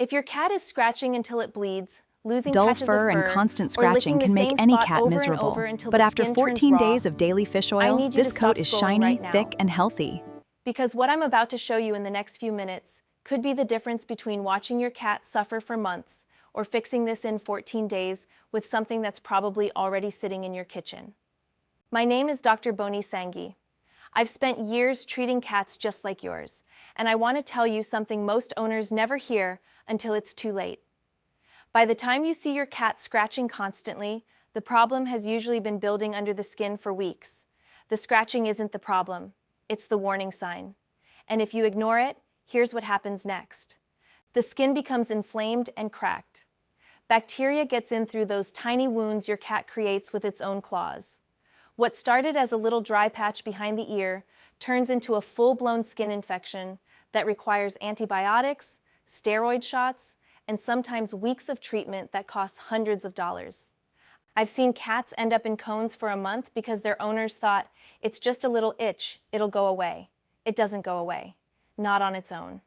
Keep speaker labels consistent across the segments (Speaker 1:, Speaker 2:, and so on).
Speaker 1: If your cat is scratching until it bleeds, losing
Speaker 2: Dull
Speaker 1: patches of
Speaker 2: fur and
Speaker 1: fur,
Speaker 2: constant
Speaker 1: or licking
Speaker 2: scratching
Speaker 1: the
Speaker 2: can make
Speaker 1: same
Speaker 2: any
Speaker 1: spot
Speaker 2: cat
Speaker 1: over and
Speaker 2: miserable.
Speaker 1: over until
Speaker 2: But
Speaker 1: the
Speaker 2: after
Speaker 1: skin
Speaker 2: 14
Speaker 1: turns raw,
Speaker 2: days of daily fish
Speaker 1: I
Speaker 2: oil,
Speaker 1: need you to
Speaker 2: this coat
Speaker 1: stop
Speaker 2: is
Speaker 1: scrolling
Speaker 2: shiny,
Speaker 1: right now.
Speaker 2: thick, and healthy.
Speaker 1: Because what I'm about to show you in the next few minutes could be the difference between watching your cat suffer for months or fixing this in 14 days with something that's probably already sitting in your kitchen. My name is Dr. Boni Sangi. I've spent years treating cats just like yours, and I want to tell you something most owners never hear until it's too late. By the time you see your cat scratching constantly, the problem has usually been building under the skin for weeks. The scratching isn't the problem, it's the warning sign. And if you ignore it, here's what happens next. The skin becomes inflamed and cracked. Bacteria gets in through those tiny wounds your cat creates with its own claws. What started as a little dry patch behind the ear turns into a full-blown skin infection that requires antibiotics, steroid shots, and sometimes weeks of treatment that costs hundreds of dollars. I've seen cats end up in cones for a month because their owners thought, it's just a little itch, it'll go away. It doesn't go away, not on its own.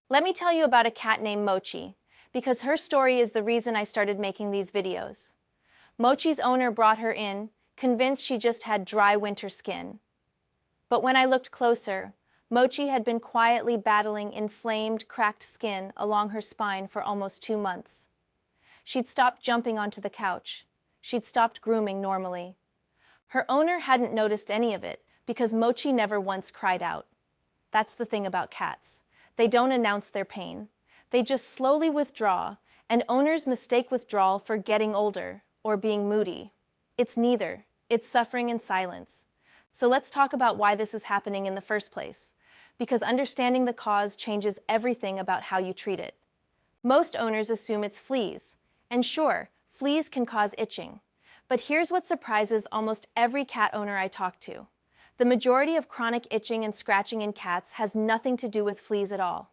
Speaker 1: Let me tell you about a cat named Mochi, because her story is the reason I started making these videos. Mochi's owner brought her in, convinced she just had dry winter skin. But when I looked closer, Mochi had been quietly battling inflamed, cracked skin along her spine for almost 2 months. She'd stopped jumping onto the couch. She'd stopped grooming normally. Her owner hadn't noticed any of it because Mochi never once cried out. That's the thing about cats. They don't announce their pain. They just slowly withdraw, and owners mistake withdrawal for getting older or being moody. It's neither. It's suffering in silence. So let's talk about why this is happening in the first place, because understanding the cause changes everything about how you treat it. Most owners assume it's fleas, and sure, fleas can cause itching. But here's what surprises almost every cat owner I talk to. The majority of chronic itching and scratching in cats has nothing to do with fleas at all.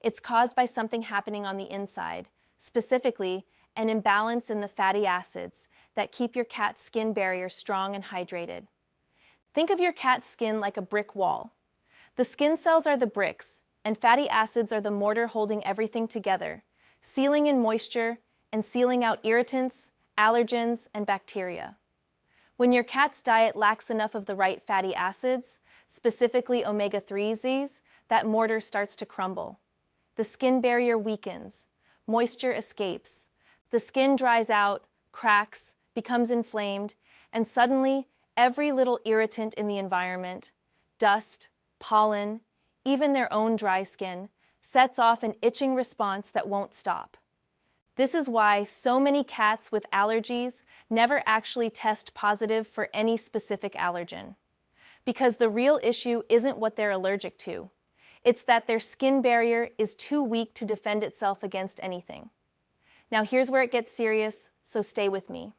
Speaker 1: It's caused by something happening on the inside, specifically an imbalance in the fatty acids that keep your cat's skin barrier strong and hydrated. Think of your cat's skin like a brick wall. The skin cells are the bricks, and fatty acids are the mortar holding everything together, sealing in moisture and sealing out irritants, allergens, and bacteria. When your cat's diet lacks enough of the right fatty acids, specifically omega-3s, that mortar starts to crumble. The skin barrier weakens, moisture escapes, the skin dries out, cracks, becomes inflamed, and suddenly every little irritant in the environment, dust, pollen, even their own dry skin, sets off an itching response that won't stop. This is why so many cats with allergies never actually test positive for any specific allergen. Because the real issue isn't what they're allergic to. It's that their skin barrier is too weak to defend itself against anything. Now here's where it gets serious, so stay with me.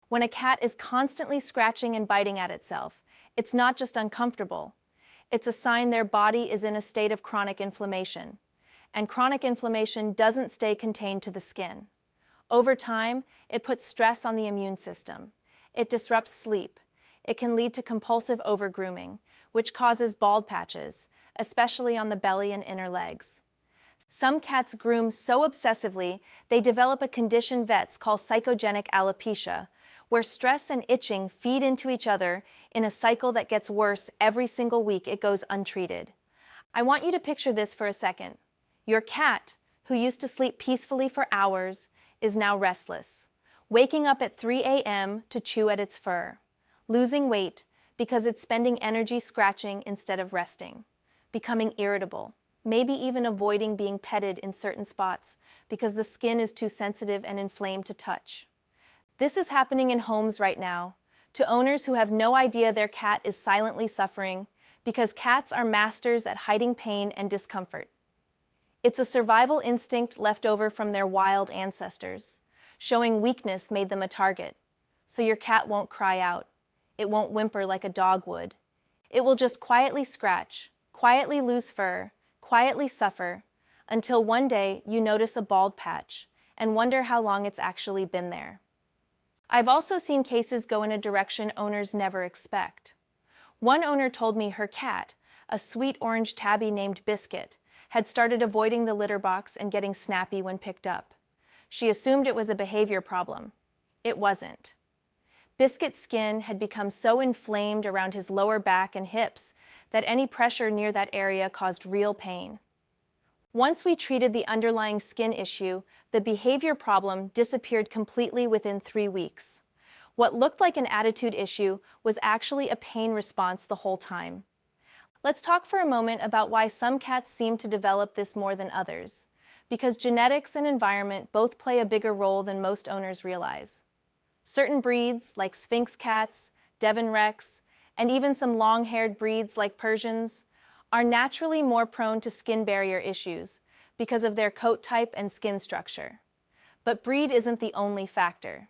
Speaker 1: When a cat is constantly scratching and biting at itself, it's not just uncomfortable. It's a sign their body is in a state of chronic inflammation. And chronic inflammation doesn't stay contained to the skin. Over time, it puts stress on the immune system. It disrupts sleep. It can lead to compulsive overgrooming, which causes bald patches, especially on the belly and inner legs. Some cats groom so obsessively, they develop a condition vets call psychogenic alopecia, where stress and itching feed into each other in a cycle that gets worse every single week it goes untreated. I want you to picture this for a second. Your cat, who used to sleep peacefully for hours, is now restless, waking up at 3 a.m. to chew at its fur, losing weight because it's spending energy scratching instead of resting, becoming irritable, maybe even avoiding being petted in certain spots because the skin is too sensitive and inflamed to touch. This is happening in homes right now, to owners who have no idea their cat is silently suffering because cats are masters at hiding pain and discomfort. It's a survival instinct left over from their wild ancestors. Showing weakness made them a target. So your cat won't cry out. It won't whimper like a dog would. It will just quietly scratch, quietly lose fur, quietly suffer, until one day you notice a bald patch and wonder how long it's actually been there. I've also seen cases go in a direction owners never expect. One owner told me her cat, a sweet orange tabby named Biscuit, had started avoiding the litter box and getting snappy when picked up. She assumed it was a behavior problem. It wasn't. Biscuit's skin had become so inflamed around his lower back and hips that any pressure near that area caused real pain. Once we treated the underlying skin issue, the behavior problem disappeared completely within 3 weeks. What looked like an attitude issue was actually a pain response the whole time. Let's talk for a moment about why some cats seem to develop this more than others. Because genetics and environment both play a bigger role than most owners realize. Certain breeds, like Sphynx cats, Devon Rex, and even some long-haired breeds like Persians, are naturally more prone to skin barrier issues because of their coat type and skin structure. But breed isn't the only factor.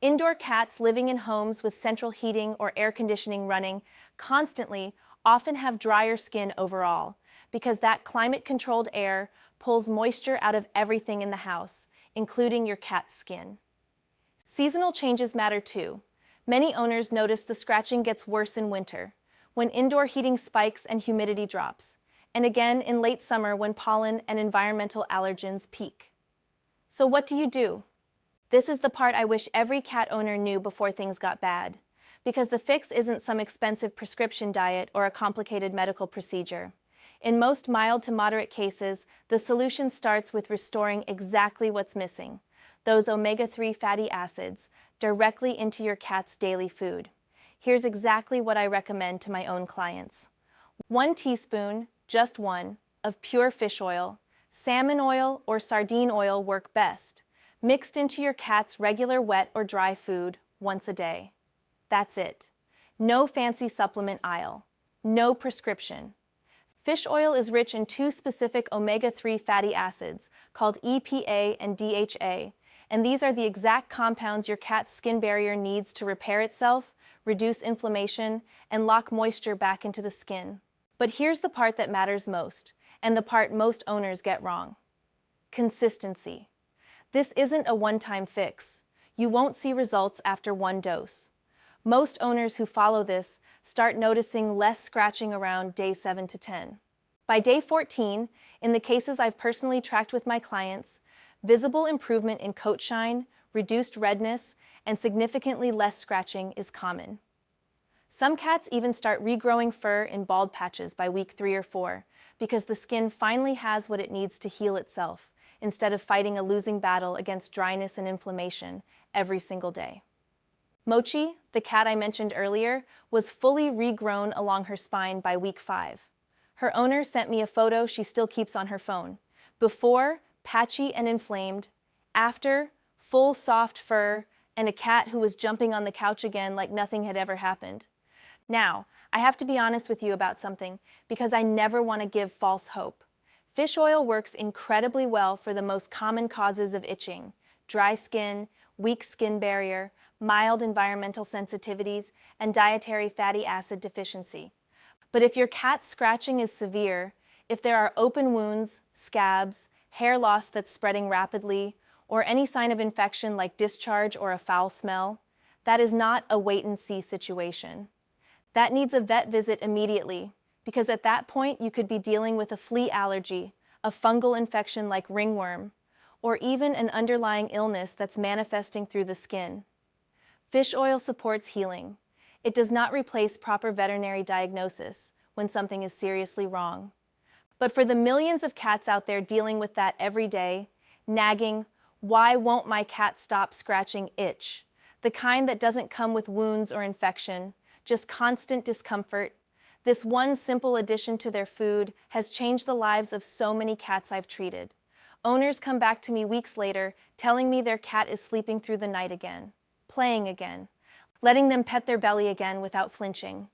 Speaker 1: Indoor cats living in homes with central heating or air conditioning running constantly often have drier skin overall because that climate-controlled air pulls moisture out of everything in the house, including your cat's skin. Seasonal changes matter too. Many owners notice the scratching gets worse in winter, when indoor heating spikes and humidity drops, and again in late summer when pollen and environmental allergens peak. So what do? This is the part I wish every cat owner knew before things got bad, because the fix isn't some expensive prescription diet or a complicated medical procedure. In most mild to moderate cases, the solution starts with restoring exactly what's missing, those omega-3 fatty acids, directly into your cat's daily food. Here's exactly what I recommend to my own clients. 1 teaspoon, just one, of pure fish oil, salmon oil or sardine oil work best, mixed into your cat's regular wet or dry food once a day. That's it. No fancy supplement aisle. No prescription. Fish oil is rich in 2 specific omega-3 fatty acids called EPA and DHA, and these are the exact compounds your cat's skin barrier needs to repair itself, reduce inflammation, and lock moisture back into the skin. But here's the part that matters most, and the part most owners get wrong. Consistency. This isn't a one-time fix. You won't see results after 1 dose. Most owners who follow this start noticing less scratching around day 7 to 10. By day 14, in the cases I've personally tracked with my clients, visible improvement in coat shine, reduced redness, and significantly less scratching is common. Some cats even start regrowing fur in bald patches by week 3 or 4 because the skin finally has what it needs to heal itself, instead of fighting a losing battle against dryness and inflammation every single day. Mochi, the cat I mentioned earlier, was fully regrown along her spine by week 5. Her owner sent me a photo she still keeps on her phone. Before, patchy and inflamed. After, full soft fur, and a cat who was jumping on the couch again like nothing had ever happened. Now, I have to be honest with you about something, because I never want to give false hope. Fish oil works incredibly well for the most common causes of itching: dry skin, weak skin barrier, mild environmental sensitivities, and dietary fatty acid deficiency. But if your cat's scratching is severe, if there are open wounds, scabs, hair loss that's spreading rapidly, or any sign of infection like discharge or a foul smell, that is not a wait-and-see situation. That needs a vet visit immediately, because at that point you could be dealing with a flea allergy, a fungal infection like ringworm, or even an underlying illness that's manifesting through the skin. Fish oil supports healing. It does not replace proper veterinary diagnosis when something is seriously wrong. But for the millions of cats out there dealing with that every day, nagging, "Why won't my cat stop scratching?" itch, the kind that doesn't come with wounds or infection, just constant discomfort, this one simple addition to their food has changed the lives of so many cats I've treated. Owners come back to me weeks later telling me their cat is sleeping through the night again, playing again, letting them pet their belly again without flinching.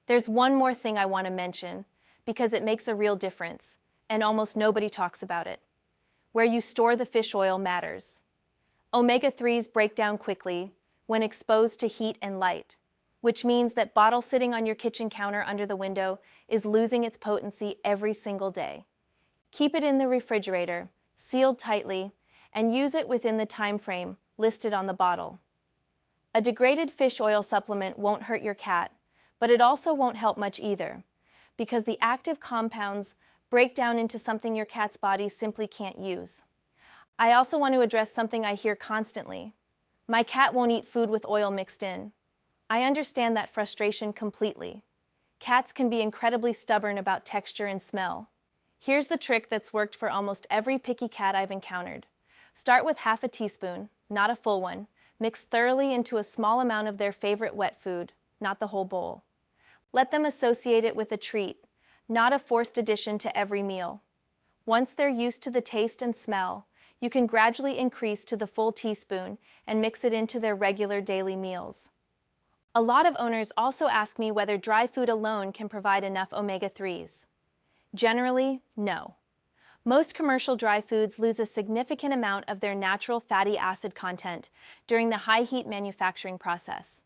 Speaker 1: There's one more thing I want to mention, because it makes a real difference, and almost nobody talks about it. Where you store the fish oil matters. Omega-3s break down quickly when exposed to heat and light, which means that bottle sitting on your kitchen counter under the window is losing its potency every single day. Keep it in the refrigerator, sealed tightly, and use it within the time frame listed on the bottle. A degraded fish oil supplement won't hurt your cat, but it also won't help much either, because the active compounds break down into something your cat's body simply can't use. I also want to address something I hear constantly. My cat won't eat food with oil mixed in. I understand that frustration completely. Cats can be incredibly stubborn about texture and smell. Here's the trick that's worked for almost every picky cat I've encountered. Start with half a teaspoon, not a full one. Mix thoroughly into a small amount of their favorite wet food, not the whole bowl. Let them associate it with a treat, not a forced addition to every meal. Once they're used to the taste and smell, you can gradually increase to the full teaspoon and mix it into their regular daily meals. A lot of owners also ask me whether dry food alone can provide enough omega-3s. Generally, no. Most commercial dry foods lose a significant amount of their natural fatty acid content during the high-heat manufacturing process.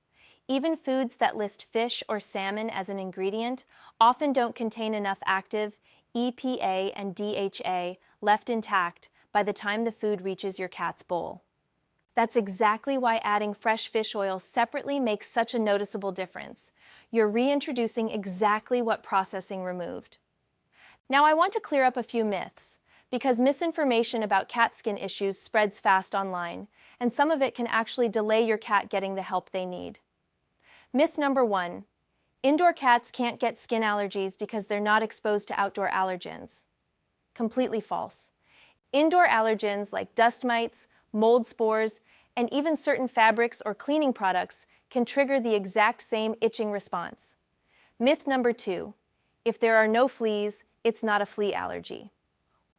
Speaker 1: Even foods that list fish or salmon as an ingredient often don't contain enough active EPA and DHA left intact by the time the food reaches your cat's bowl. That's exactly why adding fresh fish oil separately makes such a noticeable difference. You're reintroducing exactly what processing removed. Now I want to clear up a few myths, because misinformation about cat skin issues spreads fast online, and some of it can actually delay your cat getting the help they need. Myth number 1. Indoor cats can't get skin allergies because they're not exposed to outdoor allergens. Completely false. Indoor allergens like dust mites, mold spores, and even certain fabrics or cleaning products can trigger the exact same itching response. Myth number 2. If there are no fleas, it's not a flea allergy.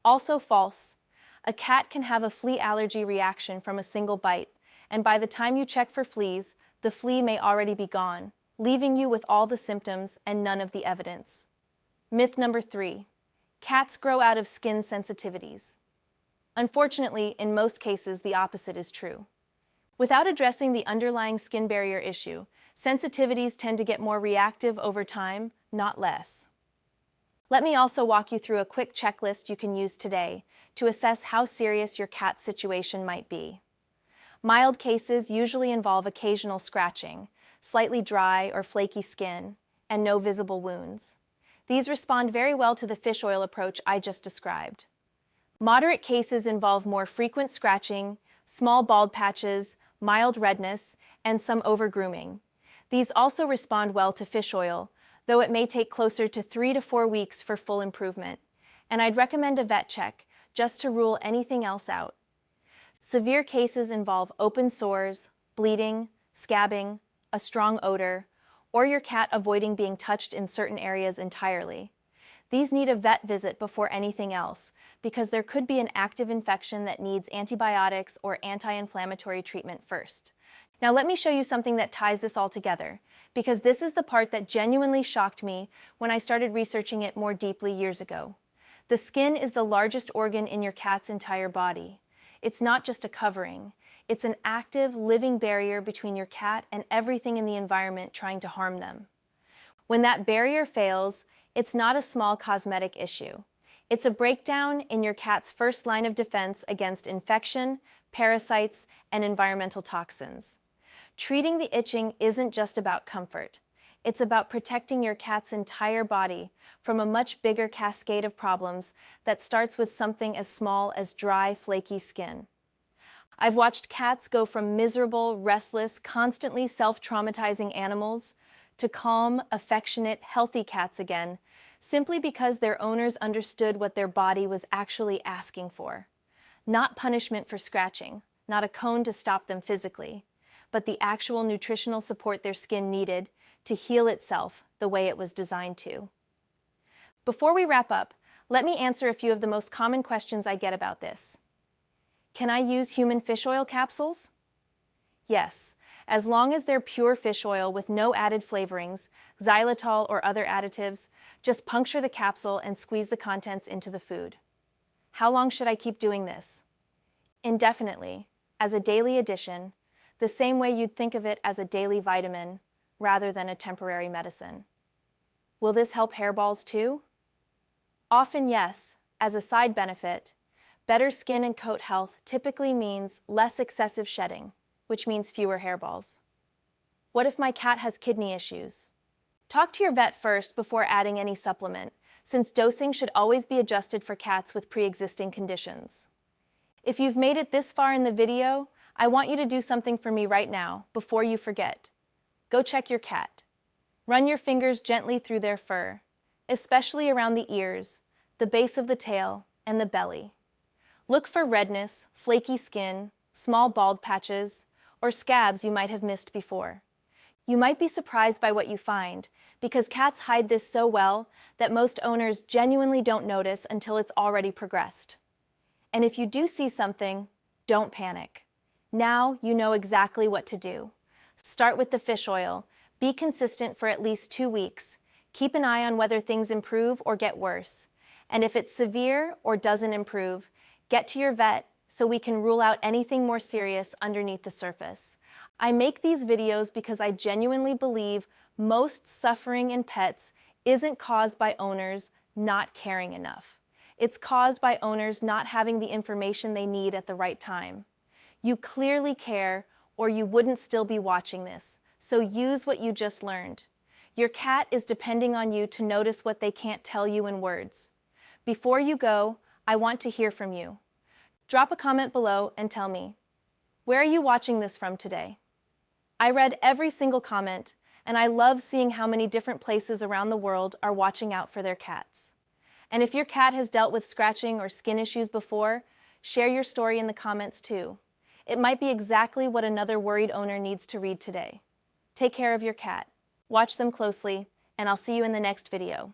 Speaker 1: Also false. A cat can have a flea allergy reaction from a single bite, and by the time you check for fleas, the flea may already be gone, leaving you with all the symptoms and none of the evidence. Myth number 3. Cats grow out of skin sensitivities. Unfortunately, in most cases, the opposite is true. Without addressing the underlying skin barrier issue, sensitivities tend to get more reactive over time, not less. Let me also walk you through a quick checklist you can use today to assess how serious your cat's situation might be. Mild cases usually involve occasional scratching, slightly dry or flaky skin, and no visible wounds. These respond very well to the fish oil approach I just described. Moderate cases involve more frequent scratching, small bald patches, mild redness, and some over-grooming. These also respond well to fish oil, though it may take closer to 3 to 4 weeks for full improvement, and I'd recommend a vet check just to rule anything else out. Severe cases involve open sores, bleeding, scabbing, a strong odor, or your cat avoiding being touched in certain areas entirely. These need a vet visit before anything else, because there could be an active infection that needs antibiotics or anti-inflammatory treatment first. Now let me show you something that ties this all together, because this is the part that genuinely shocked me when I started researching it more deeply years ago. The skin is the largest organ in your cat's entire body. It's not just a covering. It's an active, living barrier between your cat and everything in the environment trying to harm them. When that barrier fails, it's not a small cosmetic issue. It's a breakdown in your cat's first line of defense against infection, parasites, and environmental toxins. Treating the itching isn't just about comfort. It's about protecting your cat's entire body from a much bigger cascade of problems that starts with something as small as dry, flaky skin. I've watched cats go from miserable, restless, constantly self-traumatizing animals to calm, affectionate, healthy cats again, simply because their owners understood what their body was actually asking for. Not punishment for scratching, not a cone to stop them physically, but the actual nutritional support their skin needed to heal itself the way it was designed to. Before we wrap up, let me answer a few of the most common questions I get about this. Can I use human fish oil capsules? Yes, as long as they're pure fish oil with no added flavorings, xylitol or other additives. Just puncture the capsule and squeeze the contents into the food. How long should I keep doing this? Indefinitely, as a daily addition, the same way you'd think of it as a daily vitamin, rather than a temporary medicine. Will this help hairballs too? Often yes. As a side benefit, better skin and coat health typically means less excessive shedding, which means fewer hairballs. What if my cat has kidney issues? Talk to your vet first before adding any supplement, since dosing should always be adjusted for cats with pre-existing conditions. If you've made it this far in the video, I want you to do something for me right now, before you forget. Go check your cat. Run your fingers gently through their fur, especially around the ears, the base of the tail, and the belly. Look for redness, flaky skin, small bald patches, or scabs you might have missed before. You might be surprised by what you find, because cats hide this so well that most owners genuinely don't notice until it's already progressed. And if you do see something, don't panic. Now you know exactly what to do. Start with the fish oil. Be consistent for at least 2 weeks. Keep an eye on whether things improve or get worse. And if it's severe or doesn't improve, get to your vet so we can rule out anything more serious underneath the surface. I make these videos because I genuinely believe most suffering in pets isn't caused by owners not caring enough. It's caused by owners not having the information they need at the right time. You clearly care, or you wouldn't still be watching this, so use what you just learned. Your cat is depending on you to notice what they can't tell you in words. Before you go, I want to hear from you. Drop a comment below and tell me, where are you watching this from today? I read every single comment, and I love seeing how many different places around the world are watching out for their cats. And if your cat has dealt with scratching or skin issues before, share your story in the comments too. It might be exactly what another worried owner needs to read today. Take care of your cat. Watch them closely, and I'll see you in the next video.